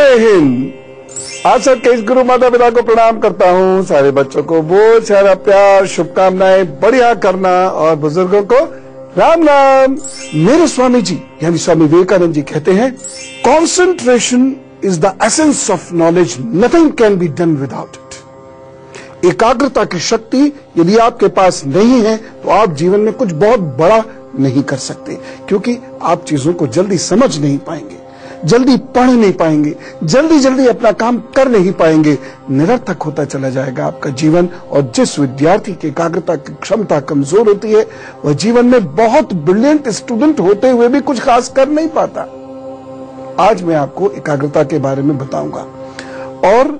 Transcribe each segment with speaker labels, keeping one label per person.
Speaker 1: जय हिंद। आज सर के इस गुरु माता पिता को प्रणाम करता हूँ। सारे बच्चों को बहुत सारा प्यार, शुभकामनाएं, बढ़िया करना और बुजुर्गों को राम राम। मेरे स्वामी जी यानी स्वामी विवेकानंद जी कहते हैं, concentration is the essence of knowledge, nothing can be done without it. एकाग्रता की शक्ति यदि आपके पास नहीं है तो आप जीवन में कुछ बहुत बड़ा नहीं कर सकते, क्योंकि आप चीजों को जल्दी समझ नहीं पाएंगे, जल्दी पढ़ नहीं पाएंगे, जल्दी जल्दी अपना काम कर नहीं पाएंगे, निरर्थक होता चला जाएगा आपका जीवन। और जिस विद्यार्थी की एकाग्रता की क्षमता कमजोर होती है वह जीवन में बहुत ब्रिलियंट स्टूडेंट होते हुए भी कुछ खास कर नहीं पाता। आज मैं आपको एकाग्रता के बारे में बताऊंगा और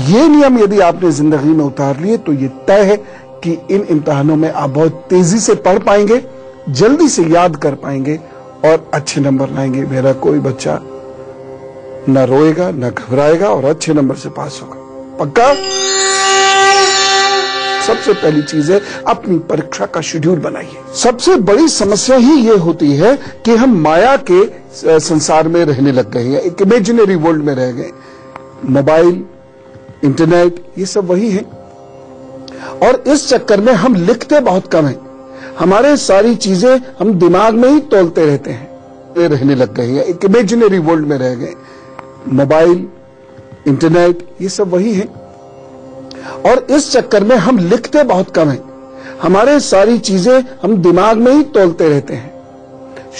Speaker 1: ये नियम यदि आपने जिंदगी में उतार लिए तो ये तय है कि इन इम्तिहानों में आप बहुत तेजी से पढ़ पाएंगे, जल्दी से याद कर पाएंगे और अच्छे नंबर लाएंगे। मेरा कोई बच्चा न रोएगा न घबराएगा और अच्छे नंबर से पास होगा, पक्का। सबसे पहली चीज है अपनी परीक्षा का शेड्यूल बनाइए। सबसे बड़ी समस्या ही ये होती है कि हम माया के संसार में रहने लग गए हैं, एक इमेजिनरी वर्ल्ड में रह गए। मोबाइल, इंटरनेट, ये सब वही है और इस चक्कर में हम लिखते बहुत कम हैं। हमारे सारी चीजें हम दिमाग में ही तोलते रहते हैं, रहने लग गए हैं, एक इमेजिनरी वर्ल्ड में रह गए। मोबाइल, इंटरनेट, ये सब वही है और इस चक्कर में हम लिखते बहुत कम हैं। हमारे सारी चीजें हम दिमाग में ही तोलते रहते हैं।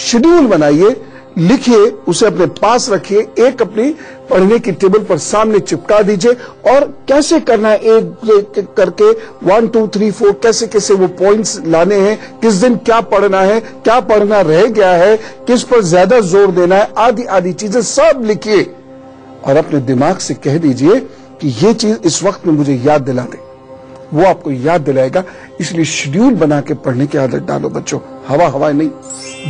Speaker 1: शेड्यूल बनाइए, लिखिए, उसे अपने पास रखिए, एक अपनी पढ़ने की टेबल पर सामने चिपका दीजिए और कैसे करना है एक करके 1 2 3 4 कैसे कैसे वो पॉइंट्स लाने हैं, किस दिन क्या पढ़ना है, क्या पढ़ना रह गया है, किस पर ज्यादा जोर देना है, आदि आदि चीजें सब लिखिए और अपने दिमाग से कह दीजिए कि ये चीज इस वक्त में मुझे याद दिला दे। वो आपको याद दिलाएगा। इसलिए शेड्यूल बना के पढ़ने की आदत डालो बच्चों, हवा नहीं।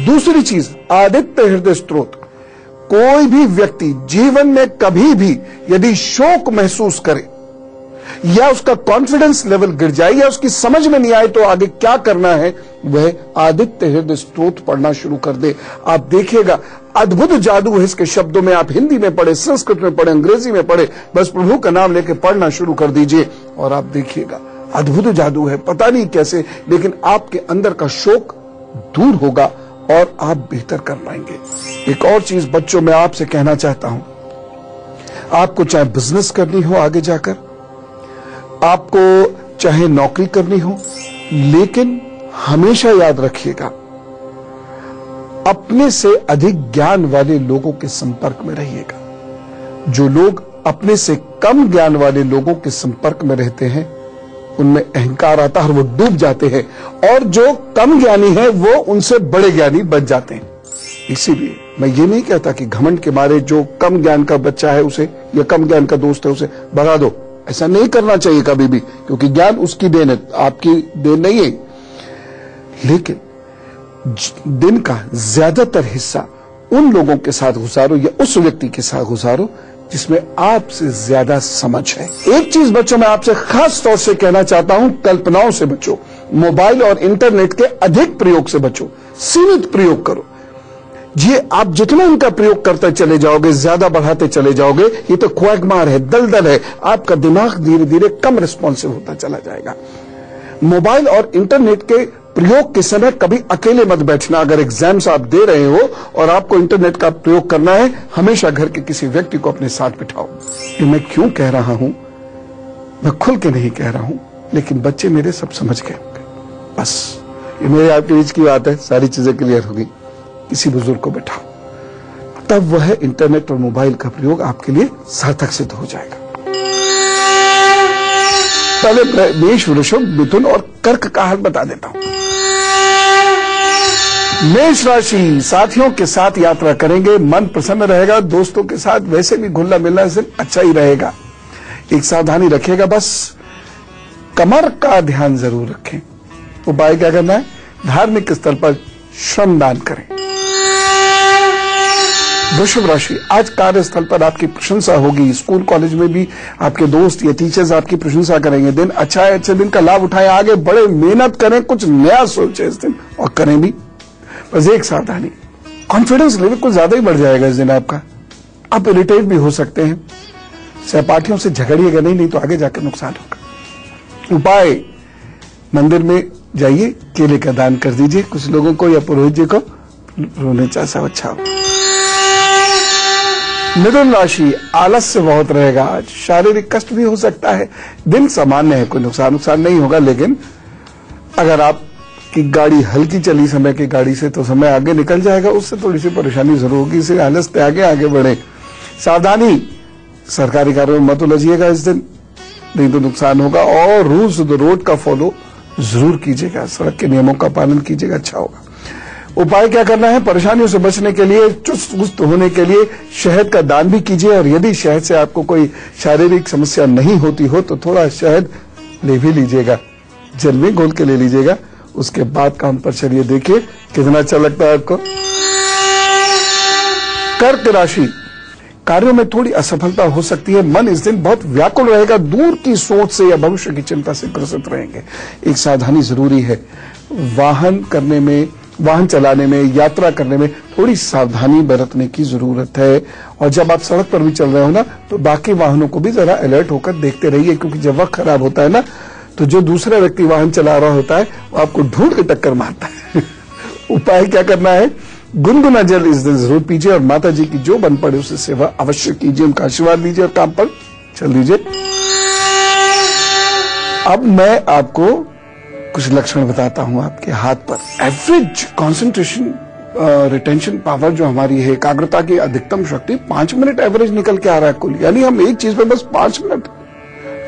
Speaker 1: दूसरी चीज, आदित्य हृदय स्त्रोत। कोई भी व्यक्ति जीवन में कभी भी यदि शोक महसूस करे या उसका कॉन्फिडेंस लेवल गिर जाए या उसकी समझ में नहीं आए तो आगे क्या करना है, वह आदित्य हृदय स्त्रोत पढ़ना शुरू कर दे। आप देखिएगा अद्भुत जादू है इसके शब्दों में। आप हिंदी में पढ़े, संस्कृत में पढ़े, अंग्रेजी में पढ़े, बस प्रभु का नाम लेके पढ़ना शुरू कर दीजिए और आप देखिएगा अद्भुत जादू है। पता नहीं कैसे, लेकिन आपके अंदर का शोक दूर होगा और आप बेहतर कर पाएंगे। एक और चीज बच्चों मैं आपसे कहना चाहता हूं, आपको चाहे बिजनेस करनी हो आगे जाकर, आपको चाहे नौकरी करनी हो, लेकिन हमेशा याद रखिएगा अपने से अधिक ज्ञान वाले लोगों के संपर्क में रहिएगा। जो लोग अपने से कम ज्ञान वाले लोगों के संपर्क में रहते हैं उनमें अहंकार आता है और वो डूब जाते हैं, और जो कम ज्ञानी है वो उनसे बड़े ज्ञानी बन जाते हैं। इसीलिए मैं ये नहीं कहता कि घमंड के मारे जो कम ज्ञान का बच्चा है उसे या कम ज्ञान का दोस्त है उसे भगा दो, ऐसा नहीं करना चाहिए कभी भी, क्योंकि ज्ञान उसकी देन है, आपकी देन नहीं है। लेकिन दिन का ज्यादातर हिस्सा उन लोगों के साथ गुजारो या उस व्यक्ति के साथ गुजारो जिसमें आपसे ज्यादा समझ है। एक चीज बच्चों मैं आपसे खास तौर से कहना चाहता हूं, कल्पनाओं से बचो, मोबाइल और इंटरनेट के अधिक प्रयोग से बचो, सीमित प्रयोग करो। ये आप जितना इनका प्रयोग करते चले जाओगे, ज्यादा बढ़ाते चले जाओगे, ये तो क्वैगमार है, दलदल है, आपका दिमाग धीरे धीरे कम रिस्पॉन्सिव होता चला जाएगा। मोबाइल और इंटरनेट के प्रयोग के समय कभी अकेले मत बैठना। अगर एग्जाम्स आप दे रहे हो और आपको इंटरनेट का प्रयोग करना है, हमेशा घर के किसी व्यक्ति को अपने साथ बिठाओ। ये मैं क्यों कह रहा हूं, मैं खुल के नहीं कह रहा हूं, लेकिन बच्चे मेरे सब समझ गए। बस ये मेरे आपके बीच की बात है, सारी चीजें क्लियर होगी। किसी बुजुर्ग को बैठाओ, तब वह इंटरनेट और मोबाइल का प्रयोग आपके लिए सार्थक सिद्ध हो जाएगा। पहले मेष, वृषभ, मिथुन और कर्क का हाल बता देता हूं। मेष राशि, साथियों के साथ यात्रा करेंगे, मन प्रसन्न रहेगा, दोस्तों के साथ वैसे भी घुलना मिलना इस दिन अच्छा ही रहेगा। एक सावधानी रखिएगा, बस कमर का ध्यान जरूर रखें। उपाय क्या करना है, धार्मिक स्थल पर श्रमदान करें। वृषभ राशि, आज कार्यस्थल पर आपकी प्रशंसा होगी, स्कूल कॉलेज में भी आपके दोस्त या टीचर्स आपकी प्रशंसा करेंगे। दिन अच्छा है, अच्छे दिन का लाभ उठाएं, आगे बड़े, मेहनत करें, कुछ नया सोचें इस दिन और करें भी। बस एक सावधानी, कॉन्फिडेंस लेवल कुछ ज्यादा ही बढ़ जाएगा इस दिन आपका, आप इरिटेट भी हो सकते हैं, सहपाठियों से झगड़िएगा नहीं तो आगे जाकर नुकसान होगा। उपाय, मंदिर में जाइए, केले का दान कर दीजिए कुछ लोगों को या पुरोहित जी को, रोने चासा अच्छा हो। मिथुन राशि, आलस्य बहुत रहेगा आज, शारीरिक कष्ट भी हो सकता है, दिन सामान्य है, कोई नुकसान नहीं होगा, लेकिन अगर आपकी गाड़ी हल्की चली समय की गाड़ी से तो समय आगे निकल जाएगा, उससे थोड़ी सी परेशानी जरूर होगी, इसलिए आलस त्यागे आगे बढ़े। सावधानी, सरकारी कार्यों में मत उलझिएगा इस दिन, नहीं तो नुकसान होगा। और रूल्स ऑफ द रोड का फॉलो जरूर कीजिएगा, सड़क के नियमों का पालन कीजिएगा, अच्छा होगा। उपाय क्या करना है, परेशानियों से बचने के लिए, चुस्त पुस्त होने के लिए शहद का दान भी कीजिए, और यदि शहद से आपको कोई शारीरिक समस्या नहीं होती हो तो थोड़ा शहद ले भी लीजिएगा, जल में घोल के ले लीजिएगा, उसके बाद काम पर चलिए, देखिए कितना अच्छा लगता है आपको। कर्क राशि, कार्यों में थोड़ी असफलता हो सकती है, मन इस दिन बहुत व्याकुल रहेगा, दूर की सोच से या भविष्य की चिंता से ग्रसित रहेंगे। एक सावधानी जरूरी है, वाहन चलाने में, यात्रा करने में थोड़ी सावधानी बरतने की जरूरत है। और जब आप सड़क पर भी चल रहे हो ना, तो बाकी वाहनों को भी जरा अलर्ट होकर देखते रहिए, क्योंकि जब वक्त खराब होता है ना, तो जो दूसरा व्यक्ति वाहन चला रहा होता है वो आपको ढूंढ के टक्कर मारता है। उपाय क्या करना है, गुनगुना जल इस दिन जरूर पीजिए, और माता जी की जो बन पड़े उससे सेवा अवश्य कीजिए, उनका आशीर्वाद लीजिए और काम पर चल दीजिए। अब मैं आपको कुछ लक्षण बताता हूं आपके हाथ पर। एवरेज कंसंट्रेशन रिटेंशन पावर जो हमारी है, एकाग्रता की अधिकतम शक्ति 5 मिनट एवरेज निकल के आ रहा है कुल, यानी हम एक चीज पे बस 5 मिनट,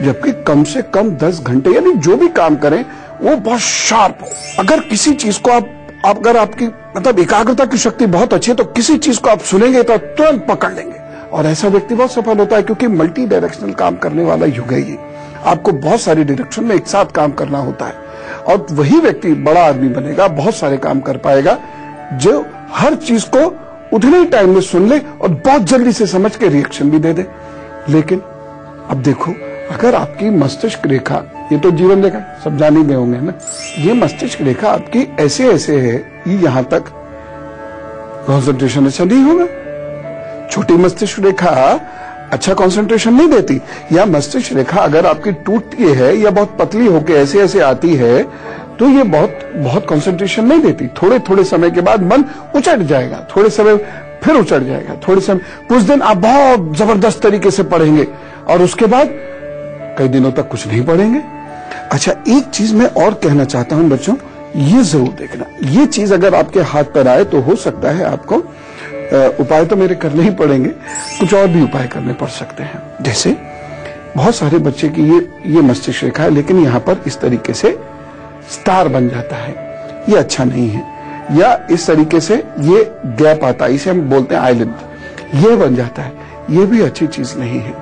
Speaker 1: जबकि कम से कम 10 घंटे, यानी जो भी काम करें वो बहुत शार्प हो। अगर किसी चीज को अगर आपकी मतलब एकाग्रता की शक्ति बहुत अच्छी है तो किसी चीज को आप सुनेंगे तो तुरंत पकड़ लेंगे, और ऐसा व्यक्ति बहुत सफल होता है, क्योंकि मल्टी डायरेक्शनल काम करने वाला युग है ये। आपको बहुत सारी डायरेक्शन में एक साथ काम करना होता है, और वही व्यक्ति बड़ा आदमी बनेगा, बहुत सारे काम कर पाएगा, जो हर चीज को उतने ही टाइम में सुन ले और बहुत जल्दी से समझ के रिएक्शन भी दे दे। लेकिन अब देखो, अगर आपकी मस्तिष्क रेखा, ये तो जीवन रेखा सब जान ही गए होंगे ना, ये मस्तिष्क रेखा आपकी ऐसे है, ये यहां तक कंसंट्रेशन अच्छा नहीं होगा। छोटी मस्तिष्क रेखा अच्छा कंसंट्रेशन नहीं देती, या मस्तिष्क रेखा अगर आपकी टूटती है या बहुत पतली होकर ऐसे आती है तो ये बहुत कंसंट्रेशन नहीं देती। थोड़े थोड़े समय के बाद मन उचट जाएगा, थोड़े समय फिर उचट जाएगा, थोड़े समय, कुछ दिन आप बहुत जबरदस्त तरीके से पढ़ेंगे और उसके बाद कई दिनों तक कुछ नहीं पढ़ेंगे। अच्छा, एक चीज मैं और कहना चाहता हूं बच्चों, ये जरूर देखना, ये चीज अगर आपके हाथ पर आए तो हो सकता है आपको उपाय तो मेरे करने ही पड़ेंगे, कुछ और भी उपाय करने पड़ सकते हैं। जैसे बहुत सारे बच्चे की ये मस्तिष्क रेखा है, लेकिन यहाँ पर इस तरीके से स्टार बन जाता है, ये अच्छा नहीं है। या इस तरीके से ये गैप आता है, इसे हम बोलते हैं आइलैंड, ये बन जाता है, ये भी अच्छी चीज नहीं है,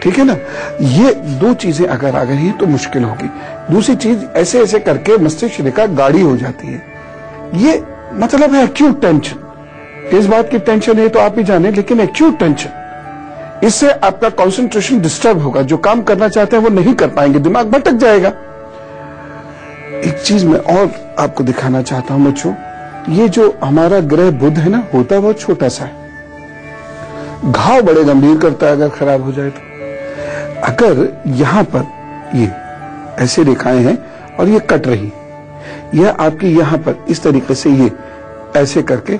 Speaker 1: ठीक है ना। ये दो चीजें अगर आ गई तो मुश्किल होगी। दूसरी चीज, ऐसे करके मस्तिष्क रेखा गाढ़ी हो जाती है, ये मतलब है एक्यूट टेंशन। किस बात की टेंशन है तो आप ही जाने, लेकिन एक्यूट टेंशन, इससे आपका कंसंट्रेशन डिस्टर्ब होगा, जो काम करना चाहते हैं वो नहीं कर पाएंगे, दिमाग भटक जाएगा। एक चीज मैं और आपको दिखाना चाहता हूं बच्चों, ये जो हमारा ग्रह बुध है ना, होता बहुत छोटा सा है, घाव बड़े गंभीर करता है अगर खराब हो जाए तो। अगर यहां पर ये ऐसे रेखाएं हैं और ये कट रही, यह आपकी यहां पर इस तरीके से ये ऐसे करके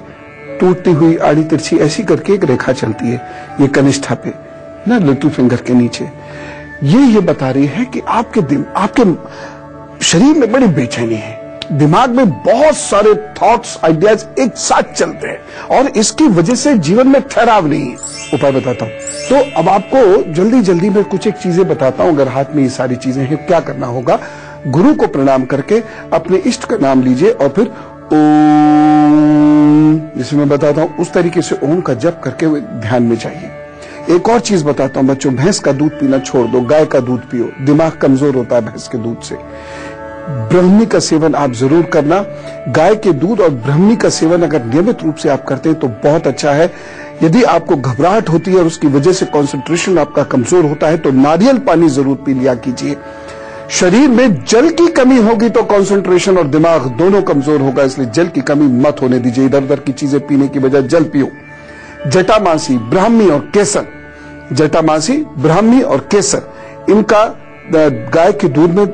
Speaker 1: टूटती हुई आड़ी तिरछी ऐसी करके एक रेखा चलती है, ये कनिष्ठा पे ना, लिटिल फिंगर के नीचे, ये बता रही है कि आपके शरीर में बड़ी बेचैनी है, दिमाग में बहुत सारे थॉट्स, आइडियाज एक साथ चलते हैं और इसकी वजह से जीवन में ठहराव नहीं है। उपाय बताता हूं, तो अब आपको जल्दी में कुछ एक चीजें बताता हूं। अगर हाथ में ये सारी चीजें हैं, क्या करना होगा, गुरु को प्रणाम करके अपने इष्ट का नाम लीजिए और फिर ओम, जिसे मैं बताता हूं उस तरीके से ओम का जप करके ध्यान में जाइए। एक और चीज बताता हूं बच्चों, भैंस का दूध पीना छोड़ दो, गाय का दूध पियो, दिमाग कमजोर होता है भैंस के दूध से। ब्राह्मी का सेवन आप जरूर करना, गाय के दूध और ब्राह्मी का सेवन अगर नियमित रूप से आप करते हैं तो बहुत अच्छा है। यदि आपको घबराहट होती है और उसकी वजह से कंसंट्रेशन आपका कमजोर होता है तो नारियल पानी जरूर पी लिया कीजिए। शरीर में जल की कमी होगी तो कंसंट्रेशन और दिमाग दोनों कमजोर होगा, इसलिए जल की कमी मत होने दीजिए, इधर उधर की चीजें पीने की बजाय जल पियो। जटामासी, ब्राह्मी और केसर, जटामासी, ब्राह्मी और केसर, इनका गाय के दूध में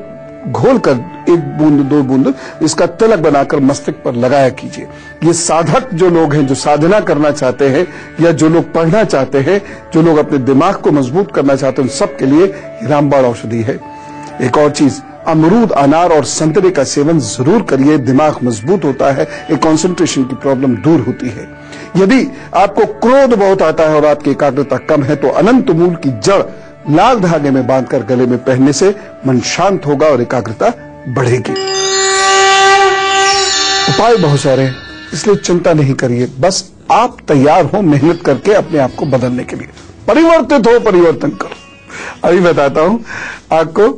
Speaker 1: घोलकर 1 बूंद 2 बूंद इसका तिलक बनाकर मस्तक पर लगाया कीजिए। ये साधक जो लोग हैं, जो साधना करना चाहते हैं या जो लोग पढ़ना चाहते हैं, जो लोग अपने दिमाग को मजबूत करना चाहते हैं, उन सबके लिए रामबाण औषधि है। एक और चीज, अमरूद, अनार और संतरे का सेवन जरूर करिए, दिमाग मजबूत होता है, एक कंसंट्रेशन की प्रॉब्लम दूर होती है। यदि आपको क्रोध बहुत आता है और आपकी एकाग्रता कम है तो अनंत मूल की जड़ लाल धागे में बांधकर गले में पहनने से मन शांत होगा और एकाग्रता बढ़ेगी। उपाय बहुत सारे हैं, इसलिए चिंता नहीं करिए, बस आप तैयार हो मेहनत करके अपने आप को बदलने के लिए। परिवर्तित हो, परिवर्तन करो। अभी बताता हूं आपको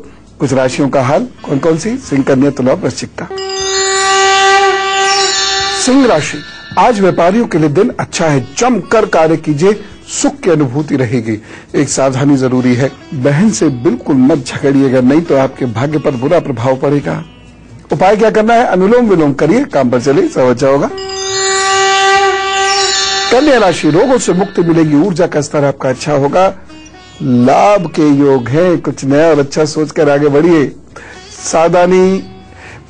Speaker 1: कुछ राशियों का हाल। कौन कौन सी? सिंह, कन्या, तुला, वृश्चिक। सिंह राशि, आज व्यापारियों के लिए दिन अच्छा है, जमकर कार्य कीजिए, सुख की अनुभूति रहेगी। एक सावधानी जरूरी है, बहन से बिल्कुल मत झगड़िएगा, नहीं तो आपके भाग्य पर बुरा प्रभाव पड़ेगा। उपाय क्या करना है? अनुलोम विलोम करिए, काम पर चलिए, सब अच्छा होगा। कन्या राशि, रोगों से मुक्ति मिलेगी, ऊर्जा का स्तर आपका अच्छा होगा, लाभ के योग है, कुछ नया और अच्छा सोचकर आगे बढ़िए। सावधानी,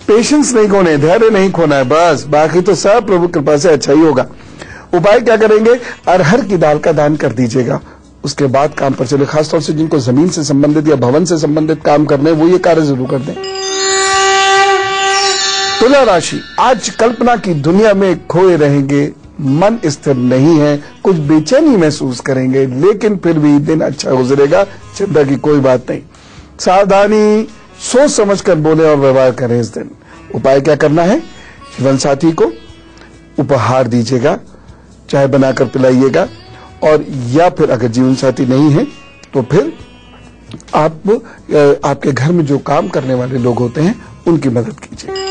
Speaker 1: पेशेंस नहीं खोना है, धैर्य नहीं खोना है, बस बाकी तो सब प्रभु कृपा से अच्छा ही होगा। उपाय क्या करेंगे? अरहर की दाल का दान कर दीजिएगा, उसके बाद काम पर चले। खासतौर से जिनको जमीन से संबंधित या भवन से संबंधित काम करने, वो ये कार्य जरूर कर दें। तुला राशि, आज कल्पना की दुनिया में खोए रहेंगे, मन स्थिर नहीं है, कुछ बेचैनी महसूस करेंगे, लेकिन फिर भी दिन अच्छा गुजरेगा, चिंता की कोई बात नहीं। सावधानी, सोच समझकर बोले और व्यवहार करें इस दिन। उपाय क्या करना है? जीवन साथी को उपहार दीजिएगा, चाय बनाकर पिलाइएगा, और या फिर अगर जीवन साथी नहीं है तो फिर आप आपके घर में जो काम करने वाले लोग होते हैं उनकी मदद कीजिए।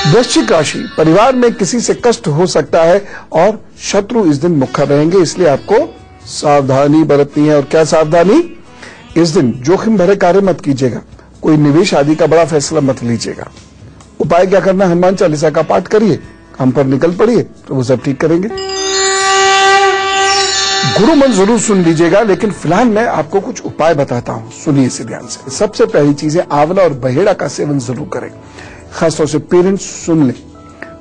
Speaker 1: वृश्चिक राशि, परिवार में किसी से कष्ट हो सकता है और शत्रु इस दिन मुखर रहेंगे, इसलिए आपको सावधानी बरतनी है। और क्या सावधानी? इस दिन जोखिम भरे कार्य मत कीजिएगा, कोई निवेश आदि का बड़ा फैसला मत लीजिएगा। उपाय क्या करना? हनुमान चालीसा का पाठ करिए, काम पर निकल पड़िए, तो वो सब ठीक करेंगे। गुरु मन जरूर सुन लीजिएगा, लेकिन फिलहाल मैं आपको कुछ उपाय बताता हूं, सुनिए इसे ध्यान से। सबसे पहली चीज है, आंवला और बहेड़ा का सेवन जरूर करें। खासतौर से पेरेंट्स सुन लें,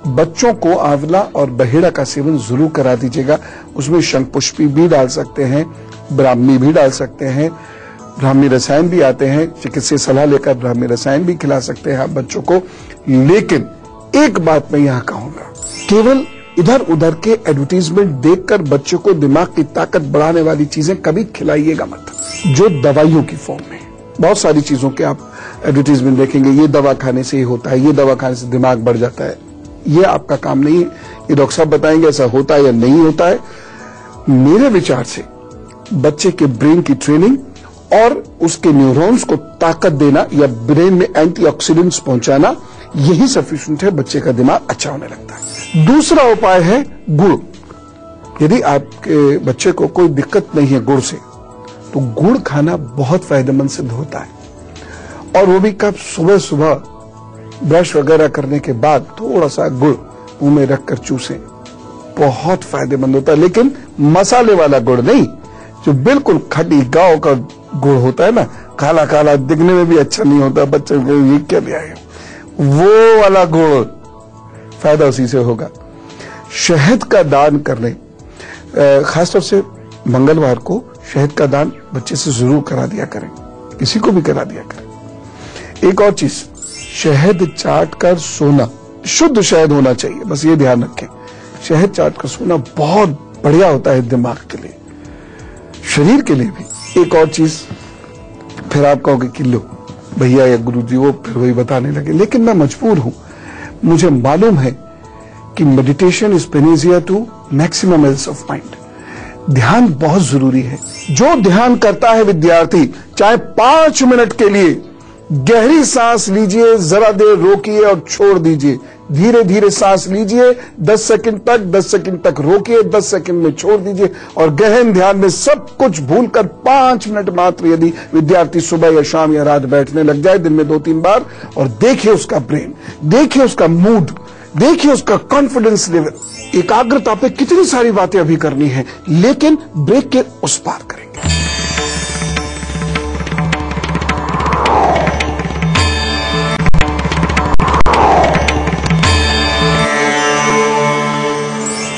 Speaker 1: बच्चों को आंवला और बहेड़ा का सेवन जरूर करा दीजिएगा। उसमें शंखपुष्पी भी डाल सकते हैं, ब्राह्मी भी डाल सकते हैं, ब्राह्मी रसायन भी आते हैं, चिकित्सीय सलाह लेकर ब्राह्मी रसायन भी खिला सकते हैं आप बच्चों को। लेकिन एक बात मैं यहां कहूंगा, केवल इधर उधर के एडवर्टीजमेंट देखकर बच्चों को दिमाग की ताकत बढ़ाने वाली चीजें कभी खिलाइएगा मत, जो दवाइयों की फॉर्म में। बहुत सारी चीजों के आप एडवर्टीजमेंट देखेंगे, ये दवा खाने से ही होता है, ये दवा खाने से दिमाग बढ़ जाता है। ये आपका काम नहीं है, ये डॉक्टर साहब बताएंगे ऐसा होता है या नहीं होता है। मेरे विचार से बच्चे के ब्रेन की ट्रेनिंग और उसके न्यूरॉन्स को ताकत देना या ब्रेन में एंटीऑक्सीडेंट्स पहुंचाना, यही सफिशिएंट है, बच्चे का दिमाग अच्छा होने लगता है। दूसरा उपाय है गुड़। यदि आपके बच्चे को कोई दिक्कत नहीं है गुड़ से, तो गुड़ खाना बहुत फायदेमंद सिद्ध होता है। और वो भी कब? सुबह सुबह ब्रश वगैरह करने के बाद थोड़ा सा गुड़ मुंह में रखकर चूसें, बहुत फायदेमंद होता है। लेकिन मसाले वाला गुड़ नहीं, जो बिल्कुल खटी गांव का गुड़ होता है ना, काला काला, दिखने में भी अच्छा नहीं होता, बच्चे ये क्या ले आए, वो वाला गुड़, फायदा उसी से होगा। शहद का दान करने, खासतौर से मंगलवार को शहद का दान बच्चे से जरूर करा दिया करें, किसी को भी करा दिया करें। एक और चीज, शहद चाट कर सोना, शुद्ध शहद होना चाहिए, बस ये ध्यान रखें। शहद चाट कर सोना बहुत बढ़िया होता है दिमाग के लिए, शरीर के लिए भी। एक और चीज, फिर आप कहोगे कि लो भैया या गुरुजी वो फिर वही बताने लगे, लेकिन मैं मजबूर हूं। मुझे मालूम है कि meditation is panacea to maximum health of mind. ध्यान बहुत जरूरी है। जो ध्यान करता है विद्यार्थी, चाहे 5 मिनट के लिए गहरी सांस लीजिए, जरा देर रोकिए और छोड़ दीजिए, धीरे धीरे सांस लीजिए 10 सेकंड तक, 10 सेकंड तक रोकिए, 10 सेकंड में छोड़ दीजिए, और गहन ध्यान में सब कुछ भूलकर 5 मिनट मात्र यदि विद्यार्थी सुबह या शाम या रात बैठने लग जाए, दिन में 2-3 बार, और देखिए उसका ब्रेन, देखिए उसका मूड, देखिए उसका कॉन्फिडेंस लेवल, एकाग्रता पे कितनी सारी बातें अभी करनी है, लेकिन ब्रेक के उस पार करेंगे।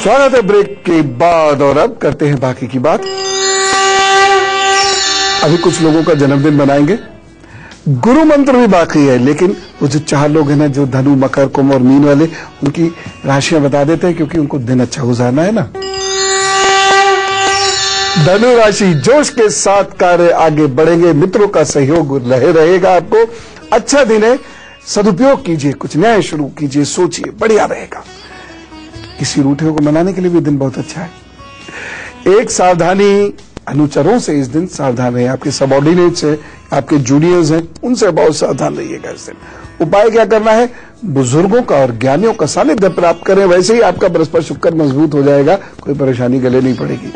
Speaker 1: स्वागत है ब्रेक के बाद, और अब करते हैं बाकी की बात। अभी कुछ लोगों का जन्मदिन मनाएंगे, गुरु मंत्र भी बाकी है, लेकिन वो जो 4 लोग हैं ना, जो धनु, मकर, कुंभ और मीन वाले, उनकी राशियां बता देते हैं, क्योंकि उनको दिन अच्छा गुजारना है ना। धनु राशि, जोश के साथ कार्य आगे बढ़ेंगे, मित्रों का सहयोग रहेगा आपको। अच्छा दिन है, सदुपयोग कीजिए, कुछ नया शुरू कीजिए, सोचिए, बढ़िया रहेगा। किसी रूठे को मनाने के लिए भी दिन बहुत अच्छा है। एक सावधानी, अनुचरों से इस दिन सावधान रहिए, आपके सबऑर्डिनेट्स हैं, आपके जूनियर्स हैं, उनसे बहुत सावधान रहिएगा इस दिन। उपाय क्या करना है? बुजुर्गों का और ज्ञानियों का सानिध्य प्राप्त करें, वैसे ही आपका बृहस्पति शुक्र मजबूत हो जाएगा, कोई परेशानी गले नहीं पड़ेगी।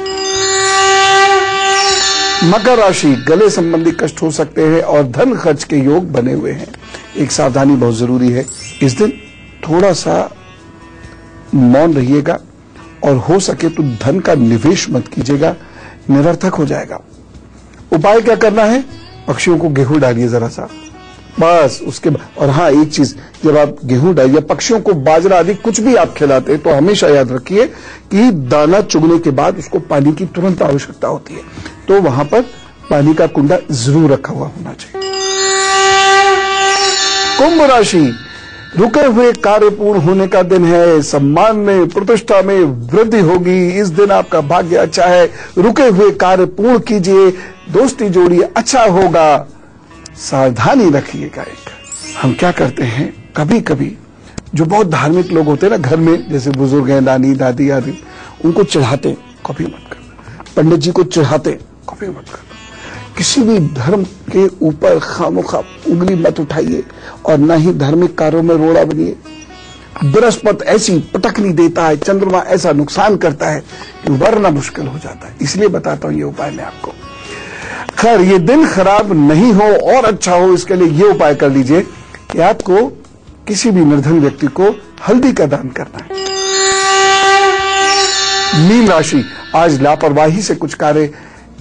Speaker 1: मकर राशि, गले संबंधी कष्ट हो सकते हैं और धन खर्च के योग बने हुए हैं। एक सावधानी बहुत जरूरी है, इस दिन थोड़ा सा मौन रहिएगा और हो सके तो धन का निवेश मत कीजिएगा, निरर्थक हो जाएगा। उपाय क्या करना है? पक्षियों को गेहूं डालिए जरा सा, बस उसके बाद। और हाँ, एक चीज, जब आप गेहूं डालिए, पक्षियों को बाजरा आदि कुछ भी आप खिलाते हैं, तो हमेशा याद रखिए कि दाना चुगने के बाद उसको पानी की तुरंत आवश्यकता होती है, तो वहां पर पानी का कुंडा जरूर रखा हुआ होना चाहिए। कुंभ राशि, रुके हुए कार्य पूर्ण होने का दिन है, सम्मान में, प्रतिष्ठा में वृद्धि होगी। इस दिन आपका भाग्य अच्छा है, रुके हुए कार्य पूर्ण कीजिए, दोस्ती जोड़िए, अच्छा होगा। सावधानी रखिएगा। एक हम क्या करते हैं, कभी कभी जो बहुत धार्मिक लोग होते हैं ना घर में, जैसे बुजुर्ग हैं, नानी दादी आदि, उनको चढ़ाते, कभी मत करना। पंडित जी को चढ़ाते, कभी मत करना। किसी भी धर्म के ऊपर खामोखा उंगली मत उठाइए, और न ही धार्मिक कार्यों में रोड़ा बनिए। बृहस्पति ऐसी पटकनी देता है, चंद्रमा ऐसा नुकसान करता है कि उबरना मुश्किल हो जाता है। इसलिए बताता हूं ये उपाय मैं आपको। खैर, ये दिन खराब नहीं हो और अच्छा हो, इसके लिए ये उपाय कर लीजिए कि आपको किसी भी निर्धन व्यक्ति को हल्दी का दान करना है। मीन राशि, आज लापरवाही से कुछ कार्य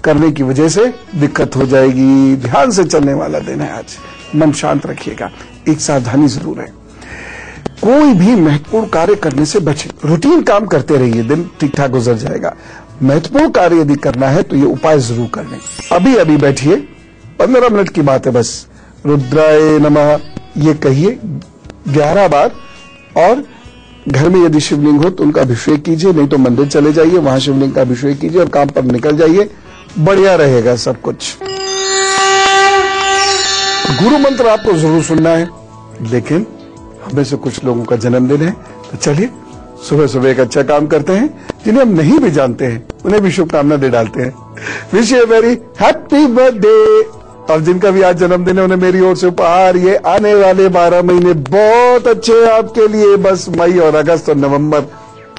Speaker 1: करने की वजह से दिक्कत हो जाएगी, ध्यान से चलने वाला दिन है आज, मन शांत रखिएगा। एक सावधानी जरूर है, कोई भी महत्वपूर्ण कार्य करने से बचे, रूटीन काम करते रहिए, दिन ठीक ठाक गुजर जाएगा। महत्वपूर्ण कार्य यदि करना है तो ये उपाय जरूर कर लें। अभी अभी बैठिए, 15 मिनट की बात है बस। रुद्राय नमः ये कहिए 11 बार, और घर में यदि शिवलिंग हो तो उनका अभिषेक कीजिए, नहीं तो मंदिर चले जाइए, वहां शिवलिंग का अभिषेक कीजिए और काम पर निकल जाइए, बढ़िया रहेगा सब कुछ। गुरु मंत्र आपको जरूर सुनना है, लेकिन हमें से कुछ लोगों का जन्मदिन है, तो चलिए सुबह सुबह एक अच्छा काम करते हैं। जिन्हें हम नहीं भी जानते हैं उन्हें भी शुभकामना दे डालते हैं। Wish you very happy birthday. और जिनका भी आज जन्मदिन है उन्हें मेरी ओर से उपहार, ये आने वाले 12 महीने बहुत अच्छे हैं आपके लिए। बस मई और अगस्त और नवंबर,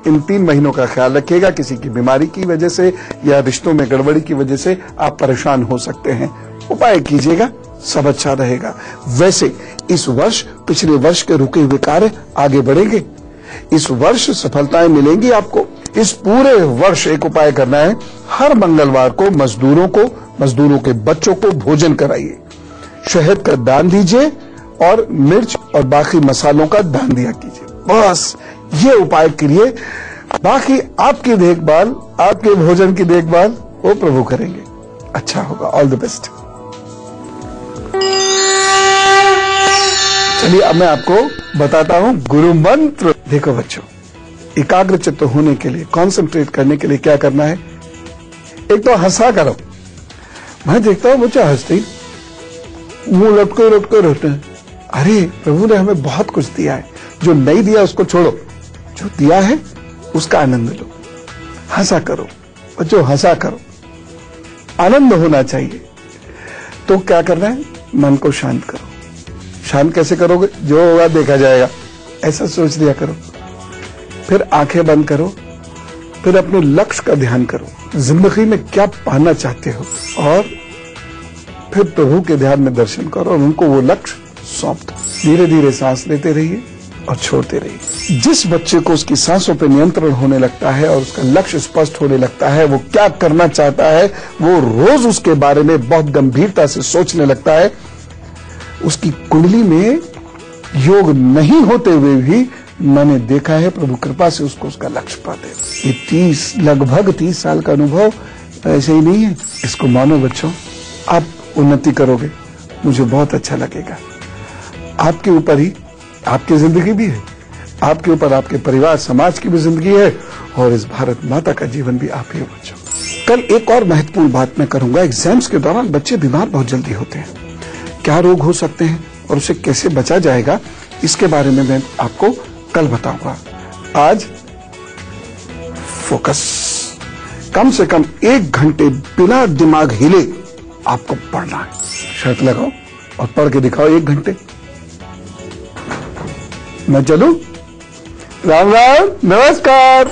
Speaker 1: इन 3 महीनों का ख्याल रखिएगा। किसी की बीमारी की वजह से या रिश्तों में गड़बड़ी की वजह से आप परेशान हो सकते हैं, उपाय कीजिएगा, सब अच्छा रहेगा। वैसे इस वर्ष पिछले वर्ष के रुके हुए कार्य आगे बढ़ेंगे, इस वर्ष सफलताएं मिलेंगी आपको। इस पूरे वर्ष एक उपाय करना है, हर मंगलवार को मजदूरों के बच्चों को भोजन कराइए, शहद का दान दीजिए और मिर्च और बाकी मसालों का दान दिया कीजिए। बस ये उपाय करिए, बाकी आपकी देखभाल, आपके भोजन की देखभाल वो प्रभु करेंगे, अच्छा होगा। All the best. चलिए अब मैं आपको बताता हूं गुरु मंत्र। देखो बच्चों, एकाग्रचित्त होने के लिए, कंसंट्रेट करने के लिए क्या करना है? एक तो हंसा करो। मैं देखता हूं बच्चे हंसते मुंह लटके रहते हैं। अरे प्रभु ने हमें बहुत कुछ दिया है, जो नहीं दिया उसको छोड़ो, जो दिया है उसका आनंद लो। हंसा करो बच्चों, हंसा करो, आनंद होना चाहिए। तो क्या करना है? मन को शांत करो। शांत कैसे करोगे? जो होगा देखा जाएगा, ऐसा सोच लिया करो। फिर आंखें बंद करो, फिर अपने लक्ष्य का ध्यान करो, जिंदगी में क्या पाना चाहते हो, और फिर प्रभु के ध्यान में दर्शन करो और उनको वो लक्ष्य सौंप दो। धीरे धीरे सांस लेते रहिए और छोड़ते रहिए। जिस बच्चे को उसकी सांसों पर नियंत्रण होने लगता है और उसका लक्ष्य स्पष्ट होने लगता है, वो क्या करना चाहता है, वो रोज उसके बारे में बहुत गंभीरता से सोचने लगता है, उसकी कुंडली में योग नहीं होते हुए भी मैंने देखा है प्रभु कृपा से उसको उसका लक्ष्य पाते। ये लगभग 30 साल का अनुभव ऐसे ही नहीं है। इसको मानो बच्चों, आप उन्नति करोगे, मुझे बहुत अच्छा लगेगा। आपके ऊपर ही आपकी जिंदगी भी है, आपके ऊपर आपके परिवार समाज की भी जिंदगी है और इस भारत माता का जीवन भी आप ही हो बच्चों। कल एक और महत्वपूर्ण बात मैं करूंगा। एग्जाम्स के दौरान बच्चे बीमार बहुत जल्दी होते हैं। क्या रोग हो सकते हैं और उसे कैसे बचा जाएगा, इसके बारे में मैं आपको कल बताऊंगा। आज फोकस, कम से कम 1 घंटे बिना दिमाग हिले आपको पढ़ना है। शर्त लगाओ और पढ़ के दिखाओ 1 घंटे। मैं चलूं? राम राम, नमस्कार।